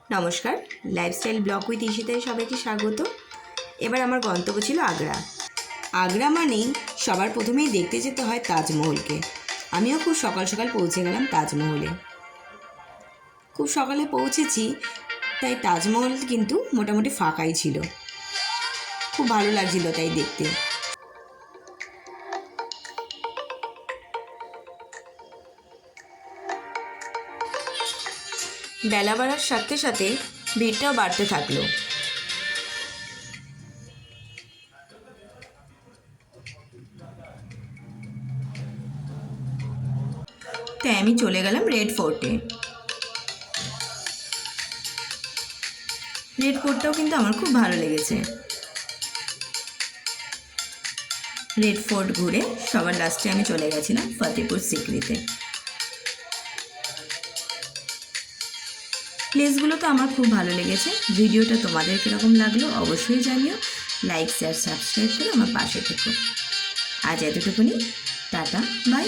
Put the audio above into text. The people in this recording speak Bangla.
নমস্কার, লাইফস্টাইল ব্লগ উইথ ঈশিতায় সবাইকে স্বাগত। এবার আমার গন্তব্য ছিল আগ্রা। আগ্রা মানেই সবার প্রথমেই দেখতে যেতে হয় তাজমহলকে। আমিও খুব সকাল সকাল পৌঁছে গেলাম তাজমহলে। খুব সকালে পৌঁছেছি, তাই তাজমহল কিন্তু মোটামুটি ফাঁকাই ছিল। খুব ভালো লাগছিল তাই দেখতে। বেলা বাড়ার সাথে সাথে ভিড়টাও বাড়তে থাকলো। তাই আমি চলে গেলাম রেড ফোর্টে। রেড ফোর্টটাও কিন্তু আমার খুব ভালো লেগেছে। রেড ফোর্ট ঘুরে সবার লাস্টে আমি চলে গেছিলাম ফতেপুর সিক্রিতে। প্লেসগুলো তো আমার খুব ভালো লেগেছে। ভিডিওটা তোমাদের কীরকম লাগলো অবশ্যই জানিও। লাইক, শেয়ার, সাবস্ক্রাইব করে আমার পাশে থেকো। আজ এতটুকুনি। Tata, by.